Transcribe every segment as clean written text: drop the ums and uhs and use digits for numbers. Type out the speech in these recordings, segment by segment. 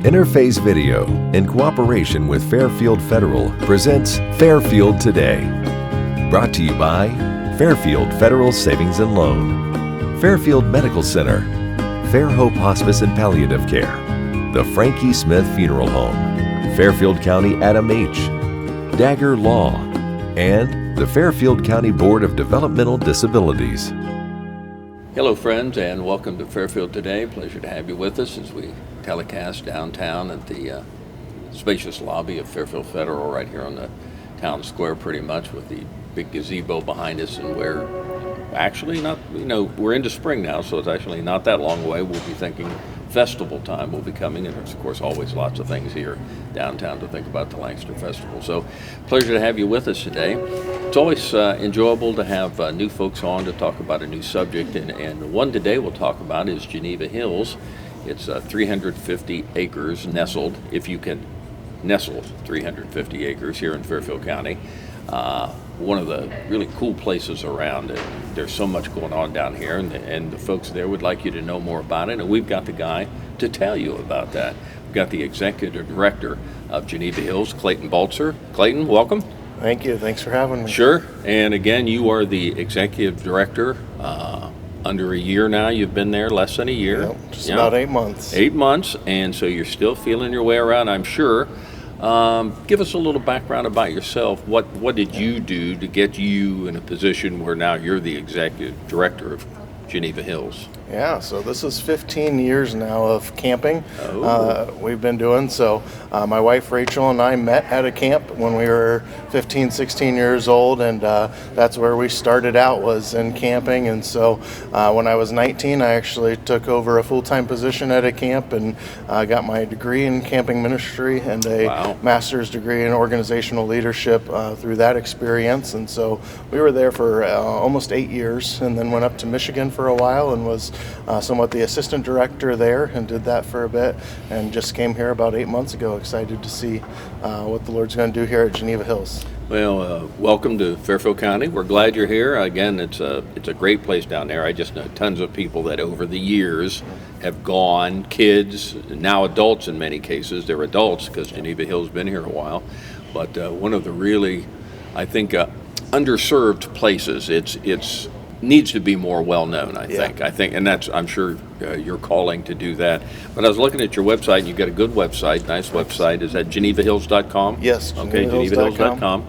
Interface Video, in cooperation with Fairfield Federal, presents Fairfield Today. Brought to you by Fairfield Federal Savings and Loan, Fairfield Medical Center, Fair Hope Hospice and Palliative Care, the Frankie Smith Funeral Home, Fairfield County Adam H., Dagger Law, and the Fairfield County Board of Developmental Disabilities. Hello friends, and welcome to Fairfield Today. Pleasure to have you with us as we telecast downtown at the spacious lobby of Fairfield Federal, right here on the town square pretty much, with the big gazebo behind us. And we're actually not, we're into spring now, so it's actually not that long away. We'll be thinking festival time will be coming, and there's of course always lots of things here downtown to think about the Lancaster Festival. So pleasure to have you with us today. It's always enjoyable to have new folks on to talk about a new subject, and the one today we'll talk about is Geneva Hills. It's 350 acres nestled, if you can nestle 350 acres here in Fairfield County. One of the really cool places around. There's so much going on down here, and the folks there would like you to know more about it, and we've got the guy to tell you about that. We've got the executive director of Geneva Hills, Clayton Baltzer. Clayton, welcome. Thank you. Thanks for having me. Sure. And again, you are the executive director. Under a year now, you've been there, less than a year. Yep, just about 8 months. 8 months, and so you're still feeling your way around, I'm sure. Give us a little background about yourself. What did you do to get you in a position where now you're the executive director of Geneva Hills? Yeah, so this is 15 years now of camping we've been doing. So my wife Rachel and I met at a camp when we were 15, 16 years old, and that's where we started out, was in camping. And so when I was 19, I actually took over a full-time position at a camp and got my degree in camping ministry and a master's degree in organizational leadership through that experience. And so we were there for almost 8 years, and then went up to Michigan for a while and was somewhat the assistant director there, and did that for a bit, and just came here about 8 months ago. Excited to see what the Lord's going to do here at Geneva Hills. Well, welcome to Fairfield County. We're glad you're here. Again, it's a great place down there. I just know tons of people that over the years have gone, kids, now adults in many cases. They're adults because Geneva Hill's been here a while. But one of the really, I think, underserved places. It's needs to be more well known, I think, and that's, I'm sure you're calling to do that. But I was looking at your website, and you've got a good website, nice website. Is that genevahills.com? Yes. Okay, genevahills.com.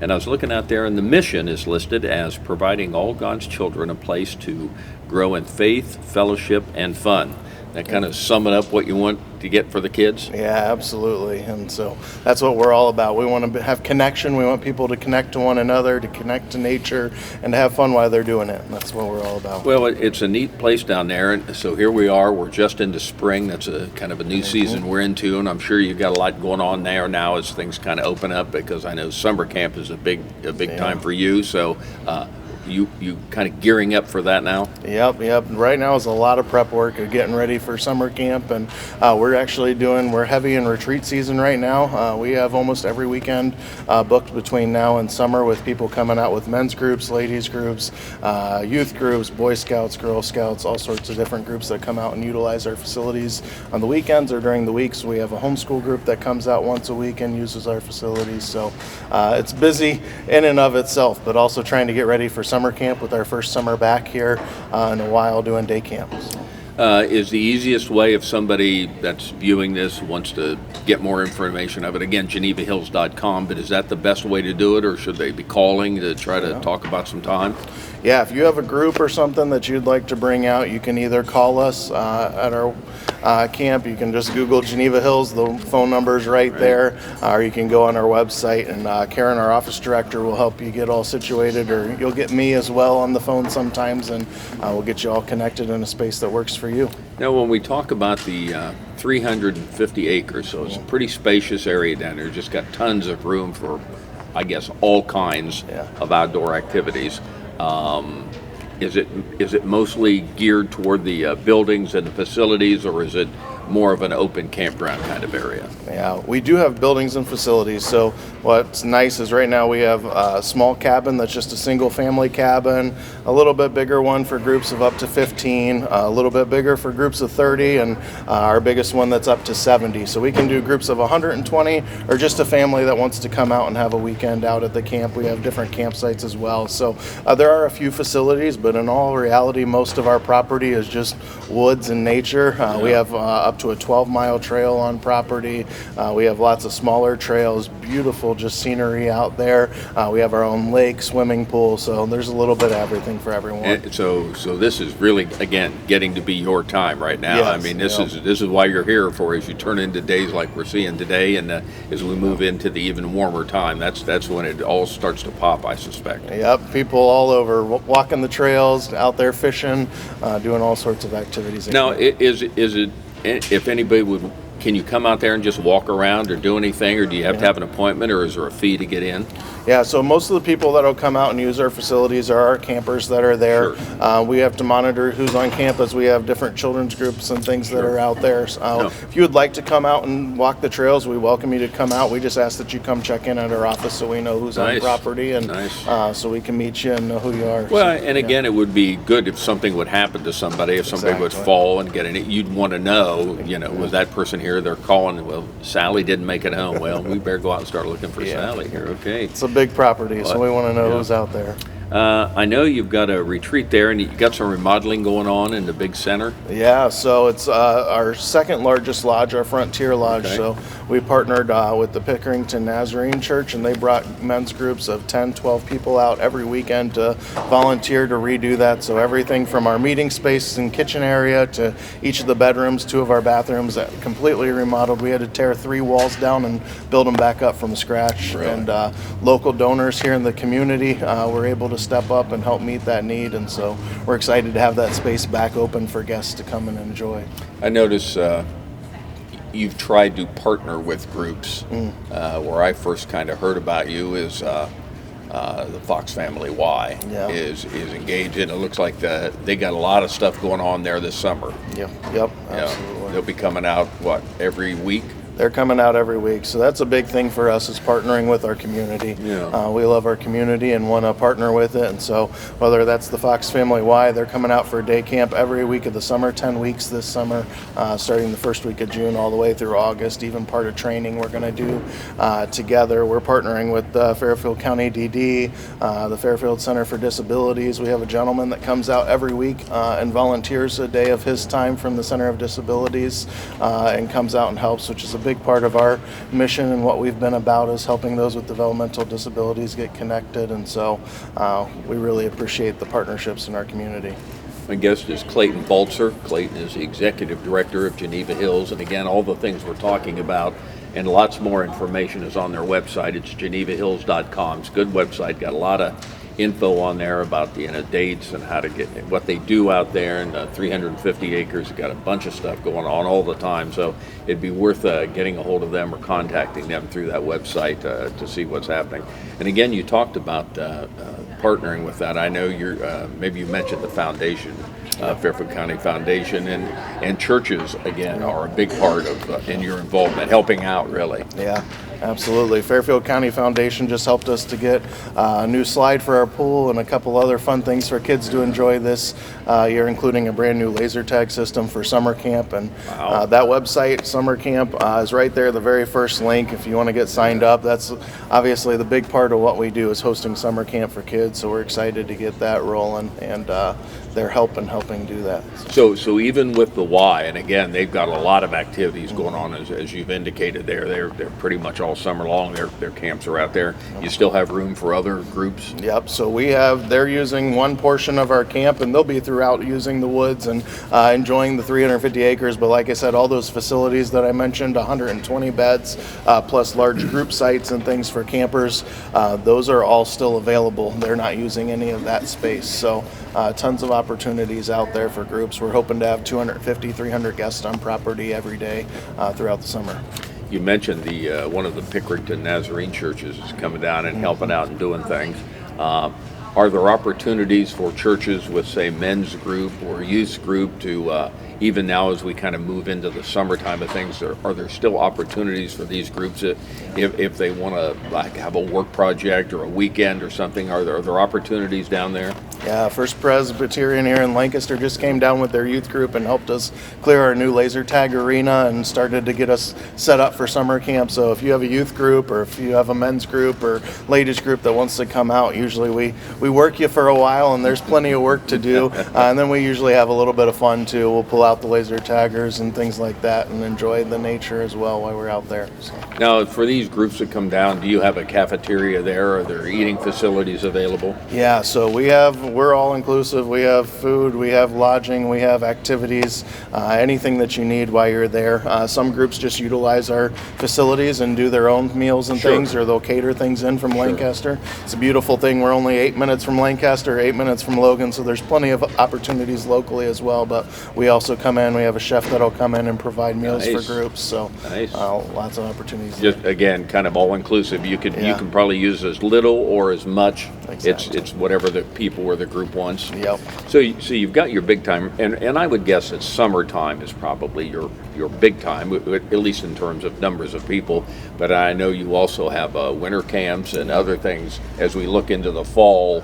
And I was looking out there, and the mission is listed as providing all God's children a place to grow in faith, fellowship, and fun. That kind of sum it up what you want to get for the kids? Yeah, absolutely. And so that's what we're all about. We want to have connection. We want people to connect to one another, to connect to nature, and to have fun while they're doing it. And that's what we're all about. Well, it's a neat place down there. And so here we are. We're just into spring. That's a kind of a new season we're into. And I'm sure you've got a lot going on there now as things kind of open up, because I know summer camp is a big time for you. So you kind of gearing up for that now? Yep. Right now is a lot of prep work of getting ready for summer camp, and we're heavy in retreat season right now. We have almost every weekend booked between now and summer, with people coming out with men's groups, ladies groups, youth groups, Boy Scouts, Girl Scouts, all sorts of different groups that come out and utilize our facilities on the weekends or during the weeks. We have a homeschool group that comes out once a week and uses our facilities. So it's busy in and of itself, but also trying to get ready for summer camp with our first summer back here in a while, doing day camps. Is the easiest way, if somebody that's viewing this wants to get more information of it, again, genevahills.com, but is that the best way to do it, or should they be calling to try to talk about some time? Yeah, if you have a group or something that you'd like to bring out, you can either call us at our camp. You can just Google Geneva Hills. The phone number's right there. Or you can go on our website, and Karen, our office director, will help you get all situated, or you'll get me as well on the phone sometimes, and we'll get you all connected in a space that works for you. Now, when we talk about the 350 acres, so it's a pretty spacious area down there. Just got tons of room for, I guess, all kinds of outdoor activities. Is it mostly geared toward the buildings and the facilities, or is it more of an open campground kind of area. Yeah, we do have buildings and facilities. So what's nice is right now we have a small cabin that's just a single family cabin, a little bit bigger one for groups of up to 15, a little bit bigger for groups of 30, and our biggest one that's up to 70. So we can do groups of 120 or just a family that wants to come out and have a weekend out at the camp. We have different campsites as well. So there are a few facilities, but in all reality, most of our property is just woods and nature. We have up to a 12-mile trail on property. We have lots of smaller trails, beautiful just scenery out there. We have our own lake, swimming pool, so there's a little bit of everything for everyone. And so this is really, again, getting to be your time right now. Yes, I mean, this is why you're here for, as you turn into days like we're seeing today, and as we move into the even warmer time, that's when it all starts to pop, I suspect. Yep, people all over walking the trails, out there fishing, doing all sorts of activities. Now, is it, if anybody would, can you come out there and just walk around or do anything, or do you have to have an appointment, or is there a fee to get in? Yeah, so most of the people that will come out and use our facilities are our campers that are there. Sure. We have to monitor who's on campus. We have different children's groups and things that are out there. If you would like to come out and walk the trails, we welcome you to come out. We just ask that you come check in at our office so we know who's on property, and so we can meet you and know who you are. Well, and again, it would be good if something would happen to somebody, if somebody would fall and get in it. You'd want to know, was that person here? They're calling, well, Sally didn't make it home. Well, we better go out and start looking for Sally here. Okay. It's a big property, so we want to know who's out there. I know you've got a retreat there, and you've got some remodeling going on in the big center. Yeah, so it's our second largest lodge, our Frontier Lodge. Okay. So we partnered with the Pickerington Nazarene Church, and they brought men's groups of 10, 12 people out every weekend to volunteer to redo that. So everything from our meeting space and kitchen area to each of the bedrooms, 2 of our bathrooms, completely remodeled. We had to tear 3 walls down and build them back up from scratch. Really? And local donors here in the community were able to step up and help meet that need, and so we're excited to have that space back open for guests to come and enjoy. I notice you've tried to partner with groups. Where I first kind of heard about you is the Fox Family Y is engaged in. It looks like they got a lot of stuff going on there this summer. Yep, absolutely. They'll be coming out, every week? They're coming out every week, so that's a big thing for us, is partnering with our community. We love our community and want to partner with it, and so whether that's the Fox Family Y, they're coming out for a day camp every week of the summer, 10 weeks this summer, starting the first week of June all the way through August, even part of training we're going to do together. We're partnering with Fairfield County DD, the Fairfield Center for Disabilities. We have a gentleman that comes out every week and volunteers a day of his time from the Center of Disabilities and comes out and helps, which is a big part of our mission, and what we've been about is helping those with developmental disabilities get connected, and so we really appreciate the partnerships in our community. My guest is Clayton Baltzer. Clayton is the Executive Director of Geneva Hills, and again, all the things we're talking about and lots more information is on their website. It's genevahills.com. It's a good website, got a lot of info on there about the dates and how to get what they do out there, and 350 acres. Got a bunch of stuff going on all the time, so it'd be worth getting a hold of them or contacting them through that website to see what's happening. And again, you talked about partnering with that. I know you're maybe you mentioned the foundation, Fairfield County Foundation, and churches again are a big part of in your involvement, helping out really. Yeah. Absolutely. Fairfield County Foundation just helped us to get a new slide for our pool and a couple other fun things for kids to enjoy this year, including a brand new laser tag system for summer camp. And that website, summer camp, is right there, the very first link if you want to get signed up. That's obviously the big part of what we do, is hosting summer camp for kids. So we're excited to get that rolling, and they're helping do that. So even with the Y, and again, they've got a lot of activities going on, as you've indicated there. They're pretty much all summer long. Their camps are out there. You still have room for other groups? Yep. So they're using one portion of our camp, and they'll be throughout using the woods and enjoying the 350 acres. But like I said, all those facilities that I mentioned, 120 beds, plus large group sites and things for campers, those are all still available. They're not using any of that space. So tons of opportunities out there for groups. We're hoping to have 250, 300 guests on property every day throughout the summer. You mentioned one of the Pickerington Nazarene churches is coming down and helping out and doing things. Are there opportunities for churches with, say, men's group or youth group to, even now as we kind of move into the summertime of things, are there still opportunities for these groups if they want to like have a work project or a weekend or something? Are there opportunities down there? Yeah, First Presbyterian here in Lancaster just came down with their youth group and helped us clear our new laser tag arena and started to get us set up for summer camp. So if you have a youth group or if you have a men's group or ladies group that wants to come out, usually we work you for a while and there's plenty of work to do. And then we usually have a little bit of fun too. We'll pull out the laser taggers and things like that and enjoy the nature as well while we're out there. So. Now, for these groups that come down, do you have a cafeteria there? Are there eating facilities available? Yeah, so we're all inclusive. We have food, we have lodging, we have activities, anything that you need while you're there. Some groups just utilize our facilities and do their own meals and things, or they'll cater things in from Lancaster. It's a beautiful thing. We're only 8 minutes from Lancaster, 8 minutes from Logan, so there's plenty of opportunities locally as well. But we also come in, we have a chef that'll come in and provide meals for groups, so lots of opportunities. Just again, kind of all inclusive. You can probably use as little or as much. Exactly. It's whatever the people or the group wants. Yep. So you've got your big time, and I would guess that summertime is probably your big time, at least in terms of numbers of people. But I know you also have winter camps and other things as we look into the fall.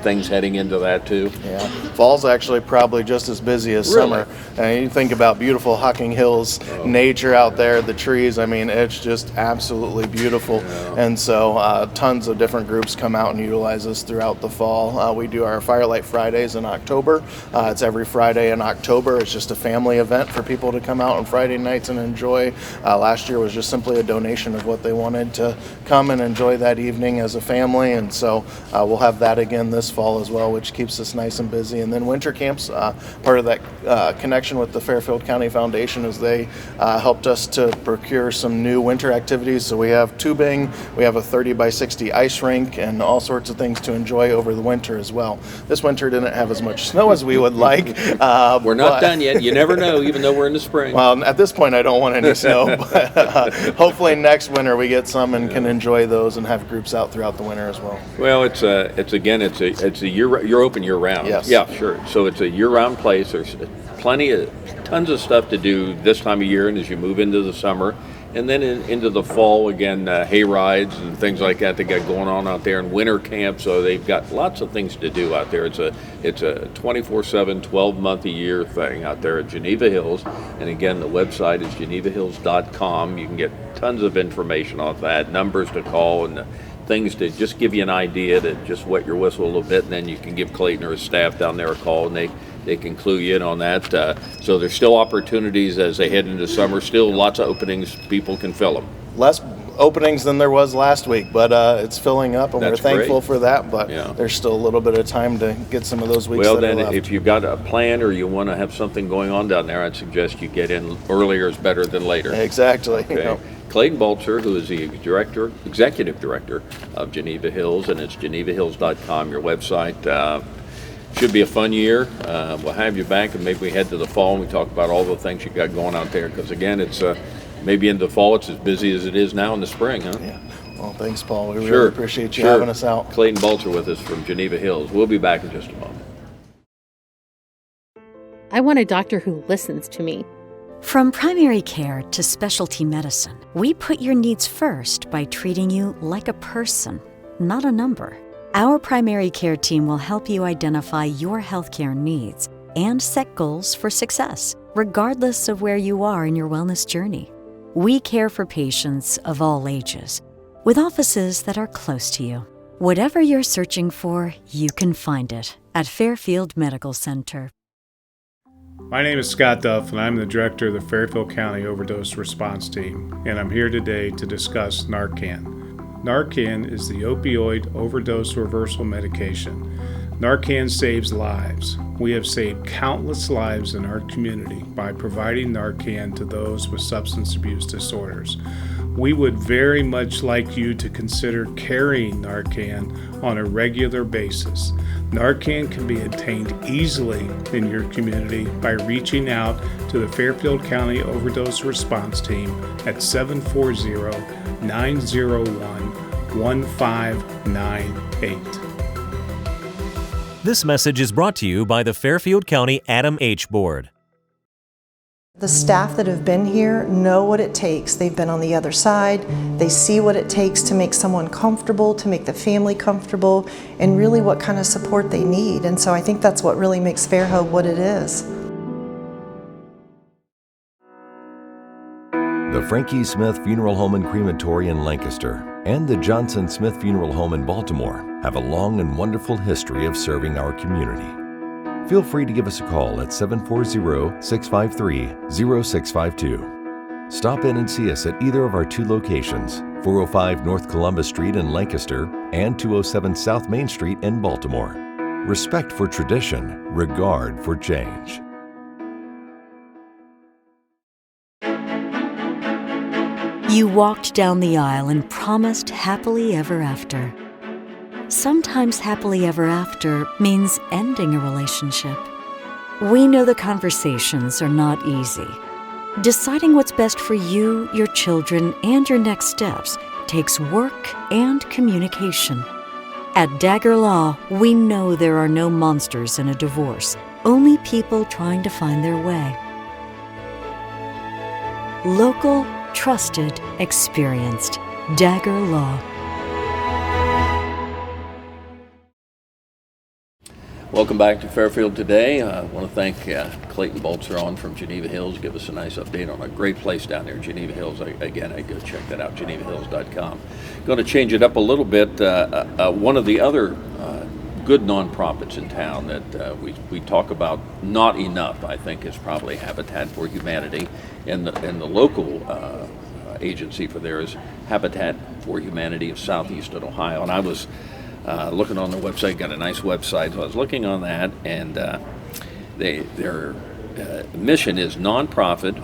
Things heading into that too. Yeah, fall's actually probably just as busy as summer. And you think about beautiful Hocking Hills nature out there, the trees. I mean, it's just absolutely beautiful. And so tons of different groups come out and utilize us throughout the fall. We do our Firelight Fridays in October. It's every Friday in October. It's just a family event for people to come out on Friday nights and enjoy. Last year was just simply a donation of what they wanted to come and enjoy that evening as a family. And so we'll have that again this fall as well, which keeps us nice and busy. And then winter camps, part of that connection with the Fairfield County Foundation is they helped us to procure some new winter activities. So we have tubing, we have a 30 by 60 ice rink, and all sorts of things to enjoy over the winter as well. This winter didn't have as much snow as we would like. We're not done yet. You never know, even though we're in the spring. Well, at this point, I don't want any snow, but hopefully next winter we get some and can enjoy those and have groups out throughout the winter as well. Well, it's a year. You're open year round. Yes. Yeah, sure. So it's a year-round place. There's tons of stuff to do this time of year, and as you move into the summer, and then into the fall again, hay rides and things like that they got going on out there, and winter camp. So they've got lots of things to do out there. It's a 24/7, 12-month-a-year thing out there at Geneva Hills. And again, the website is genevahills.com. You can get tons of information off that, numbers to call, and things to just give you an idea to just wet your whistle a little bit, and then you can give Clayton or his staff down there a call, and they can clue you in on that. So there's still opportunities as they head into summer. Still lots of openings. People can fill them. Less openings than there was last week, but it's filling up, and That's we're thankful great. for that. But there's still a little bit of time to get some of those weeks. Well, that then, are left. if you've got a plan or you want to have something going on down there, I'd suggest you get in earlier is better than later. Exactly. Okay. Clayton Baltzer, who is the executive director of Geneva Hills, and it's genevahills.com, your website. Should be a fun year. We'll have you back, and maybe we head to the fall and we talk about all the things you got going out there. Because again, it's maybe in the fall it's as busy as it is now in the spring, huh? Yeah. Well, thanks, Paul. We really appreciate you having us out. Clayton Baltzer with us from Geneva Hills. We'll be back in just a moment. I want a doctor who listens to me. From primary care to specialty medicine, we put your needs first by treating you like a person, not a number. Our primary care team will help you identify your healthcare needs and set goals for success, regardless of where you are in your wellness journey. We care for patients of all ages, with offices that are close to you. Whatever you're searching for, you can find it at Fairfield Medical Center. My name is Scott Duff, and I'm the director of the Fairfield County Overdose Response Team, and I'm here today to discuss Narcan. Narcan is the opioid overdose reversal medication. Narcan saves lives. We have saved countless lives in our community by providing Narcan to those with substance abuse disorders. We would very much like you to consider carrying Narcan on a regular basis. Narcan can be obtained easily in your community by reaching out to the Fairfield County Overdose Response Team at 740-901-1598. This message is brought to you by the Fairfield County Adam H. Board. The staff that have been here know what it takes. They've been on the other side. They see what it takes to make someone comfortable, to make the family comfortable, and really what kind of support they need. And so I think that's what really makes Fairhope what it is. The Frankie Smith Funeral Home and Crematory in Lancaster and the Johnson Smith Funeral Home in Baltimore have a long and wonderful history of serving our community. Feel free to give us a call at 740-653-0652. Stop in and see us at either of our two locations, 405 North Columbus Street in Lancaster and 207 South Main Street in Baltimore. Respect for tradition, regard for change. You walked down the aisle and promised happily ever after. Sometimes happily ever after means ending a relationship. We know the conversations are not easy. Deciding what's best for you, your children, and your next steps takes work and communication. At Dagger Law, we know there are no monsters in a divorce, only people trying to find their way. Local, trusted, experienced. Dagger Law. Welcome back to Fairfield Today. I want to thank Clayton Baltzer on from Geneva Hills. Give us a nice update on a great place down there, Geneva Hills. Again, I go check that out, genevahills.com. Going to change it up a little bit. One of the other good nonprofits in town that we talk about not enough, I think, is probably Habitat for Humanity. And the local agency for there is Habitat for Humanity of Southeast Ohio. And I was looking on their website, got a nice website, so I was looking on that, and their mission is nonprofit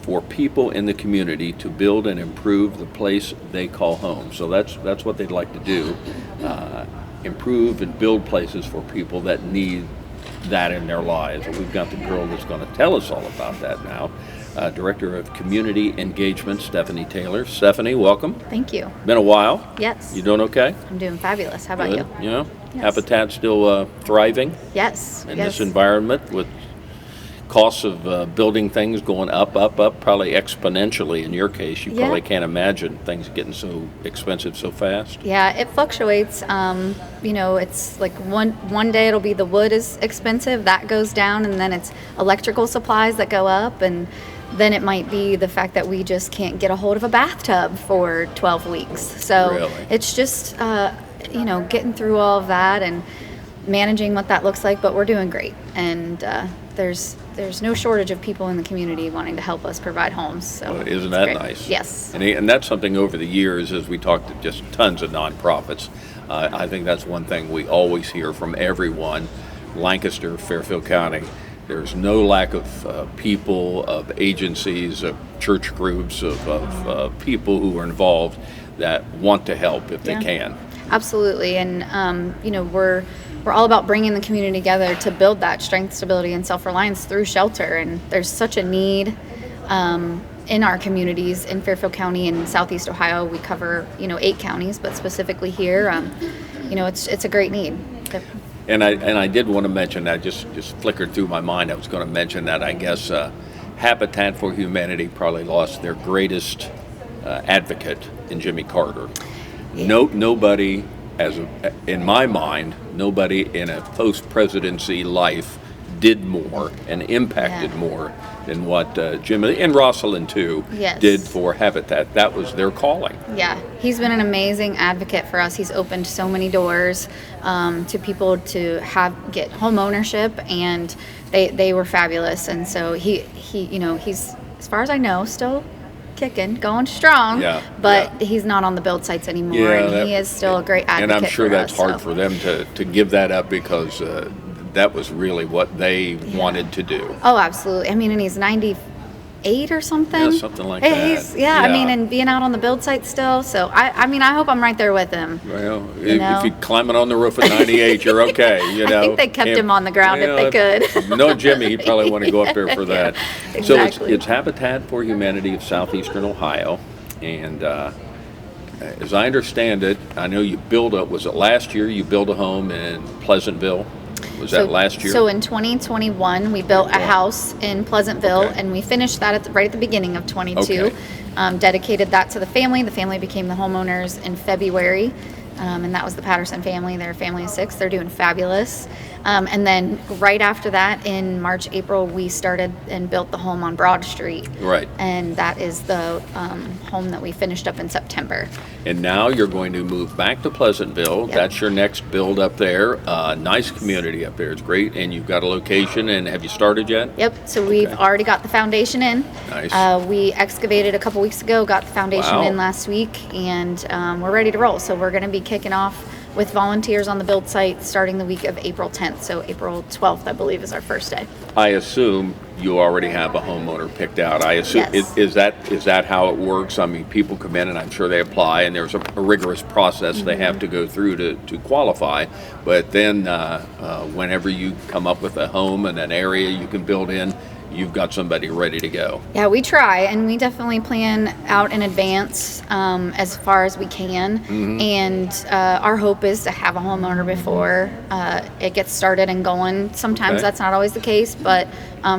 for people in the community to build and improve the place they call home. So that's what they'd like to do, improve and build places for people that need that in their lives. And we've got the girl that's going to tell us all about that now. Director of Community Engagement, Stephanie Taylor. Stephanie, welcome. Thank you. Been a while. Yes. You doing okay? I'm doing fabulous. How about Good. you? Yeah. Yes. Habitat still thriving Yes. in Yes. this environment with costs of building things going up, probably exponentially in your case. You probably can't imagine things getting so expensive so fast. Yeah, it fluctuates. It's like one day it'll be the wood is expensive, that goes down, and then it's electrical supplies that go up, and then it might be the fact that we just can't get a hold of a bathtub for 12 weeks. So Really? It's just, getting through all of that and managing what that looks like, but we're doing great. And there's no shortage of people in the community wanting to help us provide homes. So Well, isn't it's that great. nice? Yes. And that's something over the years as we talked to just tons of nonprofits. I think that's one thing we always hear from everyone, Lancaster, Fairfield County. There's no lack of people, of agencies, of church groups, of people who are involved that want to help if they can. Absolutely. And, we're all about bringing the community together to build that strength, stability, and self-reliance through shelter. And there's such a need in our communities in Fairfield County and Southeast Ohio. We cover, 8 counties, but specifically here, it's a great need. And I did want to mention that, just flickered through my mind. I was going to mention that I guess Habitat for Humanity probably lost their greatest advocate in Jimmy Carter. Nobody, in my mind, nobody in a post-presidency life did more and impacted more than what Jimmy, and Rosalind too, did for Habitat. That was their calling. Yeah, he's been an amazing advocate for us. He's opened so many doors to people to get home ownership, and they were fabulous. And so he's, as far as I know, still kicking, going strong, but he's not on the build sites anymore, and he is still a great advocate. And I'm sure for that's us, hard for them to give that up, because that was really what they wanted to do. Oh, absolutely. I mean, and he's 98 or something. Yeah, something like that. I mean, and being out on the build site still. So I hope I'm right there with him. Well, if you're climbing on the roof at 98, you're okay. I think they kept him on the ground if they could. No, Jimmy, he'd probably want to go up there for that. Exactly. So it's Habitat for Humanity of Southeastern Ohio, and as I understand it, I know you was it last year you built a home in Pleasantville? Was that last year? So in 2021, we built a house in Pleasantville, Okay. and we finished that right at the beginning of 22. Okay. Dedicated that to the family. The family became the homeowners in February, and that was the Patterson family. They're a family of 6. They're doing fabulous. And then right after that, in March, April, we started and built the home on Broad Street. Right. And that is the home that we finished up in September. And now you're going to move back to Pleasantville. Yep. That's your next build up there. Nice community up there. It's great. And you've got a location. And have you started yet? Yep, so we've already got the foundation in. Nice. We excavated a couple weeks ago, got the foundation in last week, and we're ready to roll. So we're going to be kicking off with volunteers on the build site starting the week of April 10th. So April 12th, I believe, is our first day. I assume you already have a homeowner picked out. I assume Yes. is that how it works? I mean, people come in and I'm sure they apply, and there's a rigorous process they have to go through to qualify. But then whenever you come up with a home and an area you can build in, you've got somebody ready to go. Yeah, we try, and we definitely plan out in advance as far as we can. And our hope is to have a homeowner before it gets started and going. Sometimes that's not always the case, but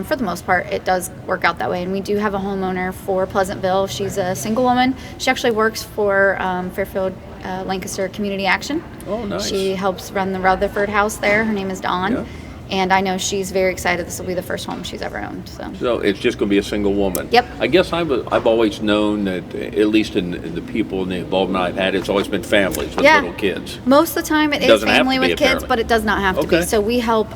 for the most part, it does work out that way. And we do have a homeowner for Pleasantville. She's a single woman. She actually works for Fairfield Lancaster Community Action. Oh, nice. She helps run the Rutherford house there. Her name is Dawn. Yeah. And I know she's very excited. This will be the first home she's ever owned. So it's just going to be a single woman. Yep. I guess I've always known that, at least in the people and the involvement I've had, it's always been families with little kids. Most of the time it is Doesn't have family to be, with kids, apparently. but it does not have to be. Okay. So we help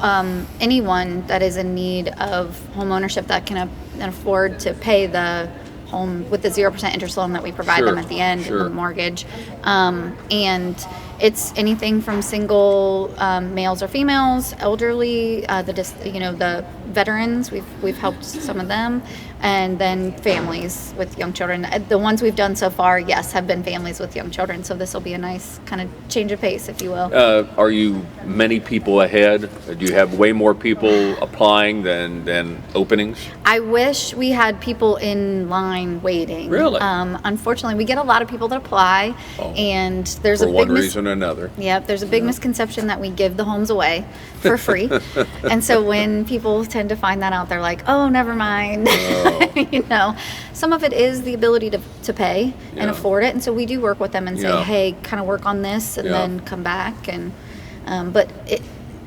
anyone that is in need of home ownership that can afford to pay the home with the 0% interest loan that we provide them Sure, at the end sure. of the mortgage. And it's anything from single males or females, elderly, the veterans. We've helped some of them, and then families with young children. The ones we've done so far, yes, have been families with young children. So this will be a nice kind of change of pace, if you will. Are you many people ahead? Do you have way more people applying than openings? I wish we had people in line waiting. Really? Unfortunately, we get a lot of people that apply, and there's For a big one reason or another. Yep, there's a big misconception that we give the homes away for free. And so when people tend to find that out, they're like, oh, never mind. Some of it is the ability to pay and afford it. And so we do work with them and say, hey, kind of work on this and then come back. And but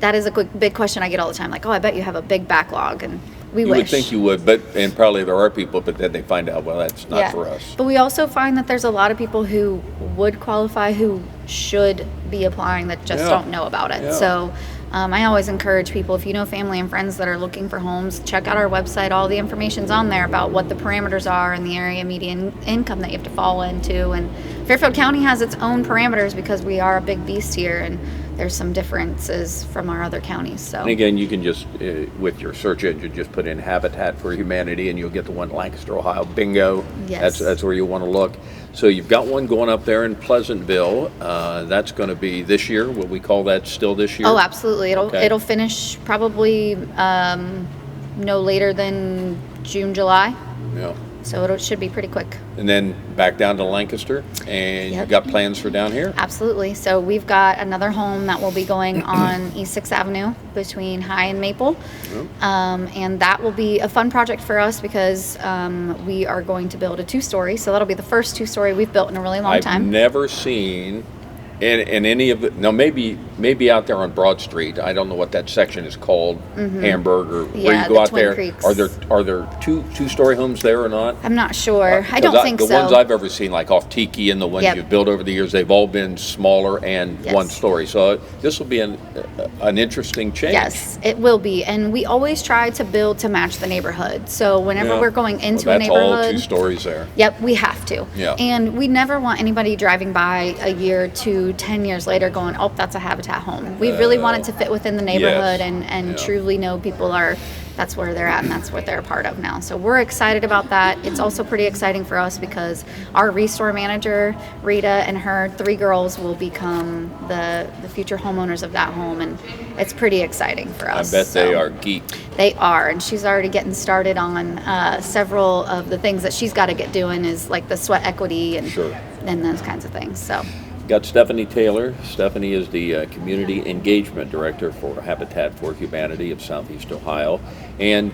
that is a big question I get all the time. Like, oh, I bet you have a big backlog. And we wish. You would think you would, and probably there are people, but then they find out, well, that's not for us. But we also find that there's a lot of people who would qualify who should be applying that just don't know about it. Yeah. So I always encourage people, if you know family and friends that are looking for homes, check out our website. All the information's on there about what the parameters are and the area median income that you have to fall into. And Fairfield County has its own parameters because we are a big beast here, and there's some differences from our other counties. So. And again, you can just, with your search engine, just put in Habitat for Humanity and you'll get the one in Lancaster, Ohio. Bingo. Yes. That's where you want to look. So you've got one going up there in Pleasantville. That's going to be this year. Will we call that still this year? Oh, absolutely. Okay. It'll finish probably no later than June, July. Yeah. So it should be pretty quick. And then back down to Lancaster, and you've got plans for down here? Absolutely. So we've got another home that will be going on East 6th Avenue between High and Maple. And that will be a fun project for us because we are going to build a 2-story. So that'll be the first 2-story we've built in a really long time. I've never seen in any of the, now maybe out there on Broad Street, I don't know what that section is called, Hamburg, or where you go the out Twin there. Creeks. Are there two-story homes there or not? I'm not sure. I 'Cause don't think so. The ones I've ever seen, like off Tiki and the ones Yep. you've built over the years, they've all been smaller and Yes. one story. So this will be an interesting change. Yes, it will be. And we always try to build to match the neighborhood. So whenever we're going into a that's all neighborhood. 2 stories there. Yep, we have to. Yeah. And we never want anybody driving by a year to 10 years later going, oh, that's a Habitat home. We really want it to fit within the neighborhood Yes. and truly know people are that's where they're at and that's what they're a part of now. So we're excited about that. It's also pretty exciting for us because our restore manager, Rita, and her 3 girls will become the future homeowners of that home, and it's pretty exciting for us. I bet they are geeked. They are, and she's already getting started on several of the things that she's got to get doing, is like the sweat equity and those kinds of things. So. Got Stephanie Taylor. Stephanie is the Community Engagement Director for Habitat for Humanity of Southeast Ohio. And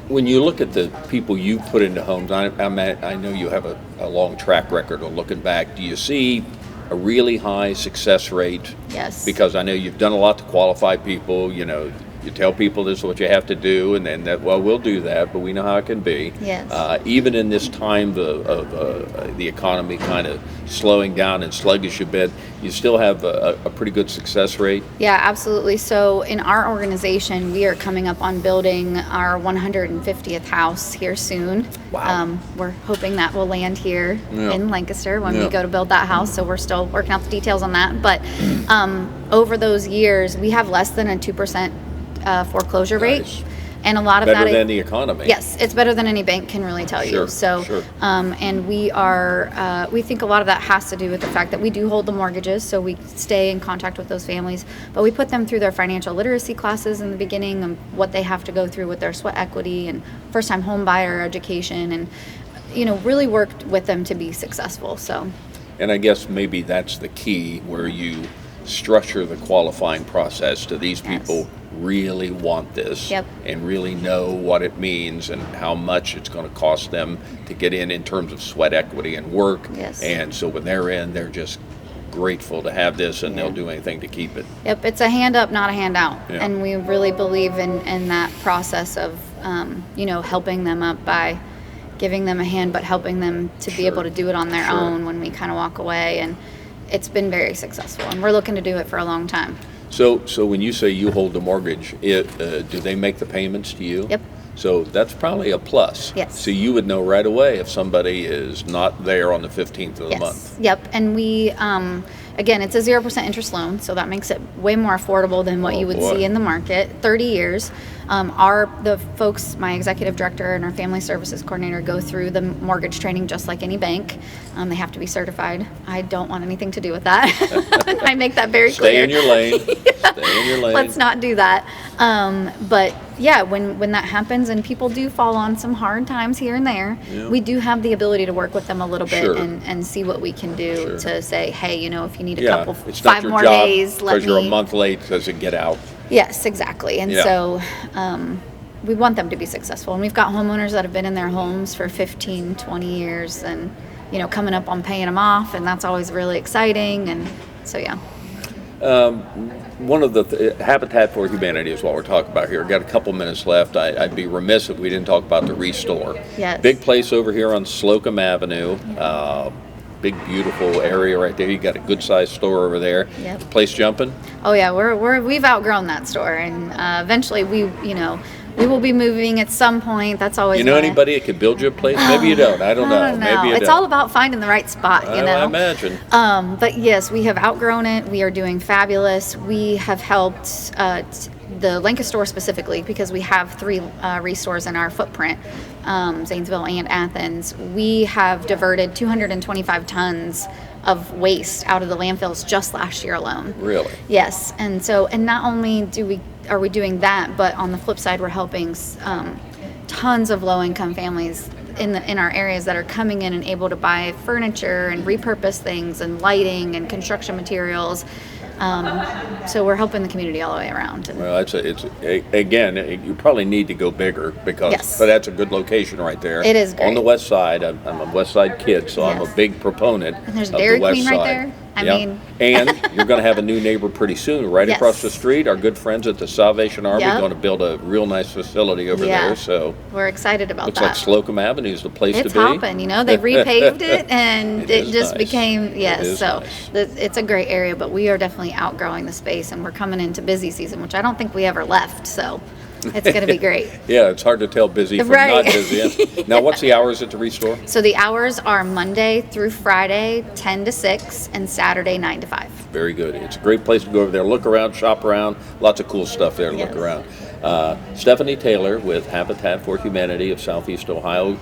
when you look at the people you put into homes, I know you have a long track record of looking back. Do you see a really high success rate? Yes. Because I know you've done a lot to qualify people. You know, you tell people this is what you have to do, and then that, well, we'll do that, but we know how it can be. Yes. Even in this time of the economy kind of slowing down and sluggish a bit, you still have a pretty good success rate. Yeah, absolutely. So in our organization, we are coming up on building our 150th house here soon. Wow. We're hoping that will land here in Lancaster when we go to build that house. So we're still working out the details on that. But over those years, we have less than a 2% foreclosure rate, and a lot of better that than the economy. Yes, it's better than any bank can really tell you. So, and we are we think a lot of that has to do with the fact that we do hold the mortgages, so we stay in contact with those families, but we put them through their financial literacy classes in the beginning and what they have to go through with their sweat equity and first time home buyer education, and really worked with them to be successful. So, and I guess maybe that's the key, where you structure the qualifying process to these people really want this and really know what it means and how much it's going to cost them to get in terms of sweat equity and work. And so when they're in, they're just grateful to have this, and they'll do anything to keep it. Yep, it's a hand up, not a hand out. And we really believe in that process of helping them up by giving them a hand, but helping them to be able to do it on their own when we kind of walk away. And it's been very successful, and we're looking to do it for a long time. So when you say you hold the mortgage, do they make the payments to you? Yep. So that's probably a plus. Yes. So you would know right away if somebody is not there on the 15th of the month. Yep. And we, again, it's a 0% interest loan, so that makes it way more affordable than what you would see in the market. 30 years. The folks, my executive director and our family services coordinator, go through the mortgage training just like any bank. They have to be certified. I don't want anything to do with that. I make that very clear. Stay in your lane. Stay in your lane. Let's not do that. But yeah, when that happens and people do fall on some hard times here and there, we do have the ability to work with them a little bit and see what we can do to say, hey, if you need a couple, it's 5 more days, let me. Because you're a month late, does it get out? Yes, exactly. And so we want them to be successful. And we've got homeowners that have been in their homes for 15, 20 years and, coming up on paying them off. And that's always really exciting. And so, one of the Habitat for Humanity is what we're talking about here. Got a couple minutes left. I'd be remiss if we didn't talk about the Restore. Yes. Big place over here on Slocum Avenue. Big, beautiful area right there. You got a good-sized store over there. Yep. Place jumping? Oh yeah, we've outgrown that store, and eventually we will be moving at some point. That's always. You know anybody that could build you a place? Maybe you don't. I don't know. Maybe you it's don't. all about finding the right spot. I imagine. But yes, we have outgrown it. We are doing fabulous. We have helped the Lancaster store specifically, because we have 3 restores in our footprint, Zanesville and Athens. We have diverted 225 tons of waste out of the landfills just last year alone. Really? Yes. And not only are we doing that, but on the flip side, we're helping tons of low-income families in our areas that are coming in and able to buy furniture and repurpose things and lighting and construction materials. So we're helping the community all the way around. Well, again, you probably need to go bigger but that's a good location right there. It is great. On the west side. I'm a west side kid, so I'm a big proponent and there's of Dairy the west Queen side. right there. I mean, and you're going to have a new neighbor pretty soon, right across the street. Our good friends at the Salvation Army are going to build a real nice facility over there. So we're excited about looks that. like Slocum Avenue is the place to be. It's hopping. They repaved it, and it just became so nice. It's a great area. But we are definitely outgrowing the space, and we're coming into busy season, which I don't think we ever left. So. It's going to be great. Yeah, it's hard to tell busy from not busy. Now, what's the hours at the Restore? So the hours are Monday through Friday, 10 to 6, and Saturday, 9 to 5. Very good. It's a great place to go over there, look around, shop around. Lots of cool stuff there to look around. Stephanie Taylor with Habitat for Humanity of Southeast Ohio,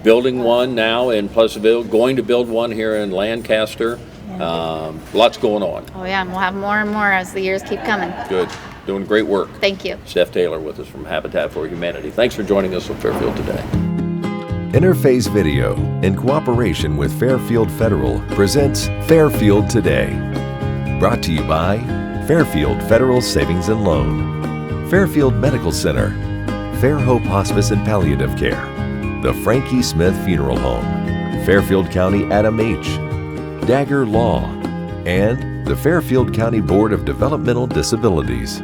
building one now in Pleasantville, going to build one here in Lancaster. Lots going on. Oh yeah, and we'll have more and more as the years keep coming. Good. Doing great work. Thank you. Steph Taylor with us from Habitat for Humanity. Thanks for joining us on Fairfield Today. Interface Video, in cooperation with Fairfield Federal, presents Fairfield Today. Brought to you by Fairfield Federal Savings and Loan, Fairfield Medical Center, Fair Hope Hospice and Palliative Care, the Frankie Smith Funeral Home, Fairfield County Adam H., Dagger Law, and the Fairfield County Board of Developmental Disabilities.